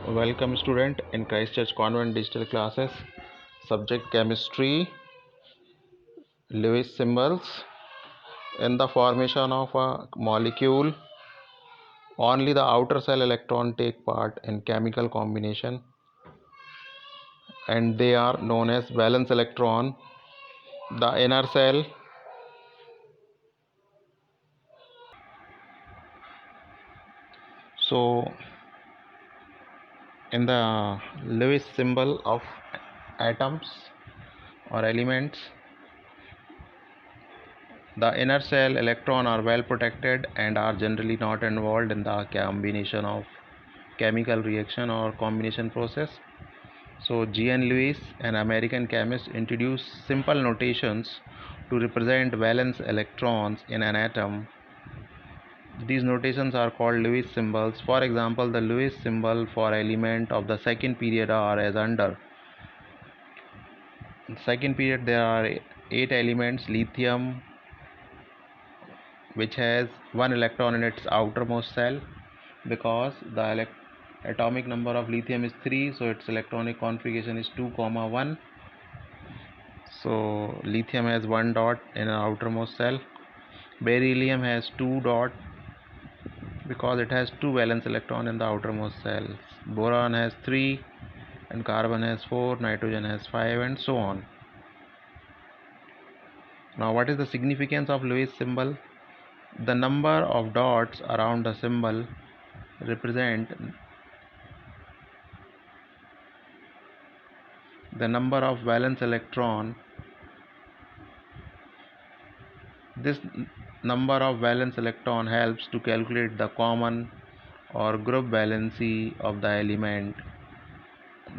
Welcome student in Christchurch Convent digital classes. Subject chemistry. Lewis symbols. In the formation of a molecule, only the outer cell electron take part in chemical combination and they are known as valence electron. The inner cell so in the Lewis symbol of atoms or elements, the inner cell electron are well protected and are generally not involved in the combination of chemical reaction or combination process. So G.N. Lewis, an American chemist, introduced simple notations to represent valence electrons in an atom. These notations are called Lewis symbols. For example, the Lewis symbol for element of the second period are as under. In second period there are 8 elements. Lithium, which has 1 electron in its outermost cell, because the atomic number of lithium is 3, so its electronic configuration is 2, 1. So lithium has 1 dot in an outermost cell. Beryllium has 2 dot because it has 2 valence electron in the outermost cells. Boron has 3 and carbon has 4, nitrogen has 5, and so on. Now what is the significance of Lewis symbol? The number of dots around the symbol represent the number of valence electron. This number of valence electron helps to calculate the common or group valency of the element.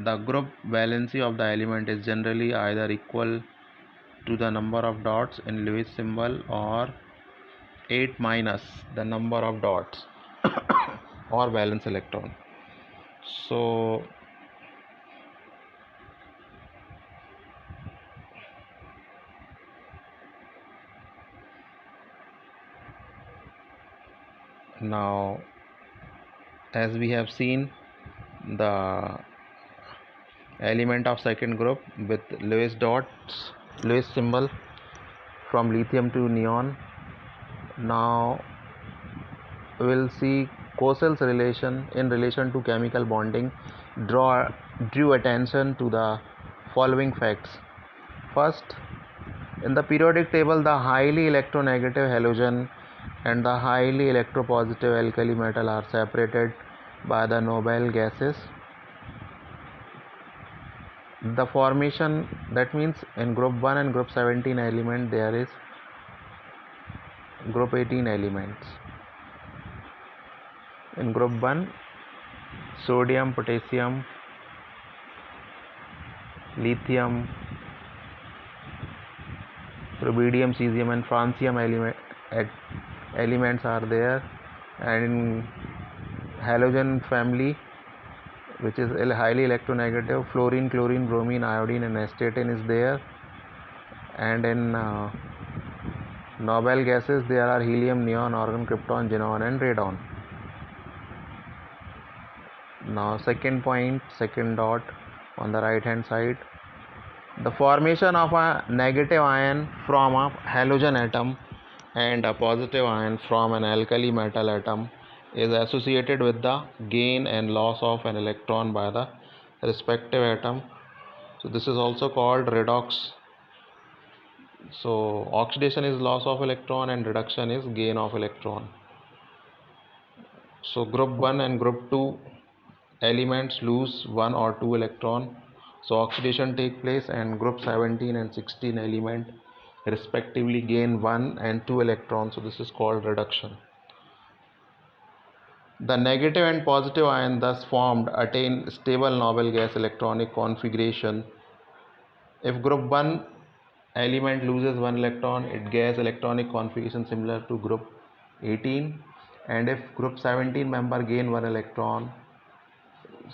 The group valency of the element is generally either equal to the number of dots in Lewis symbol or 8 minus the number of dots or valence electron. So now, as we have seen, the element of second group with Lewis dots, Lewis symbol from lithium to neon. Now we'll see Cosel's relation in relation to chemical bonding drew attention to the following facts. First, in the periodic table, the highly electronegative halogen and the highly electropositive alkali metal are separated by the noble gases. The formation, that means in group 1 and group 17 element there is group 18 elements. In group 1, sodium, potassium, lithium, rubidium, cesium and francium elements are there, and in halogen family, which is highly electronegative, fluorine, chlorine, bromine, iodine and astatine is there, and in noble gases there are helium, neon, argon, krypton, xenon and radon. Now second point, second dot on the right hand side, the formation of a negative ion from a halogen atom and a positive ion from an alkali metal atom is associated with the gain and loss of an electron by the respective atom. So this is also called redox. So oxidation is loss of electron and reduction is gain of electron. So group 1 and group 2 elements lose 1 or 2 electron, so oxidation take place, and group 17 and 16 element respectively gain 1 and 2 electrons, so this is called reduction. The negative and positive ion thus formed attain stable noble gas electronic configuration. If group 1 element loses 1 electron, it gets electronic configuration similar to group 18, and if group 17 member gain 1 electron,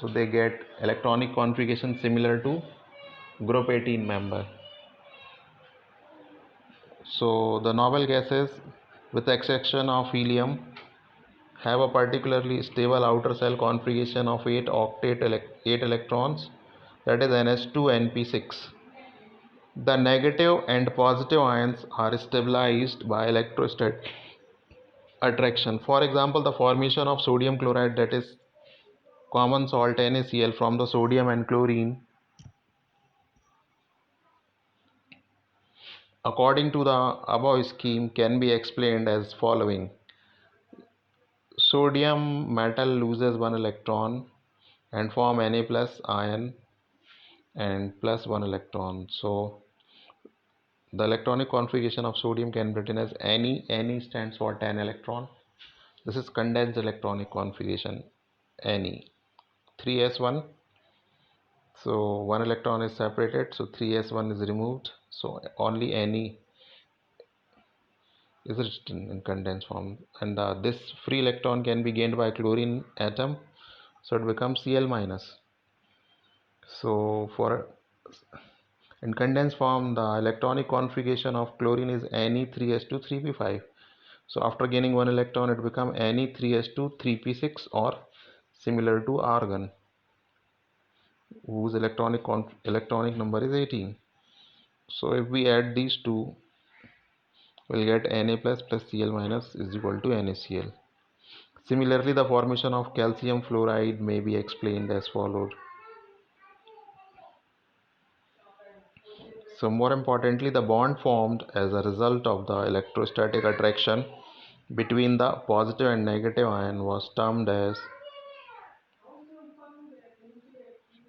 so they get electronic configuration similar to group 18 member. So the noble gases, with the exception of helium, have a particularly stable outer shell configuration of 8 electrons, that is ns2np6. The negative and positive ions are stabilized by electrostatic attraction. For example, the formation of sodium chloride, that is common salt NaCl, from the sodium and chlorine, according to the above scheme, can be explained as following. Sodium metal loses one electron and form Na plus ion and plus one electron. So the electronic configuration of sodium can be written as Ne stands for 10 electron. This is condensed electronic configuration, Ne. 3s1, so one electron is separated, so 3s1 is removed, so only Ne is written in condensed form, and this free electron can be gained by chlorine atom, so it becomes Cl minus. So for in condensed form, the electronic configuration of chlorine is Ne3s2 3p5. So after gaining one electron, it becomes Ne3s2 3p6, or similar to argon, whose electronic number is 18. So if we add these two, we'll get Na plus Cl minus is equal to NaCl. Similarly, the formation of calcium fluoride may be explained as followed. So more importantly, the bond formed as a result of the electrostatic attraction between the positive and negative ion was termed as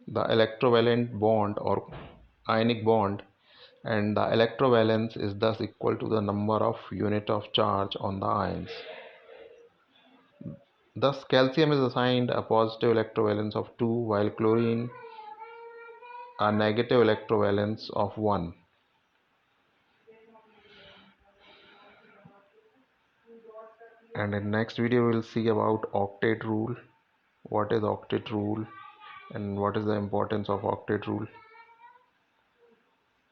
the electrovalent bond or ionic bond, and the electrovalence is thus equal to the number of unit of charge on the ions. Thus calcium is assigned a positive electrovalence of 2, while chlorine a negative electrovalence of 1. And in next video we will see about octet rule, what is octet rule and what is the importance of octet rule.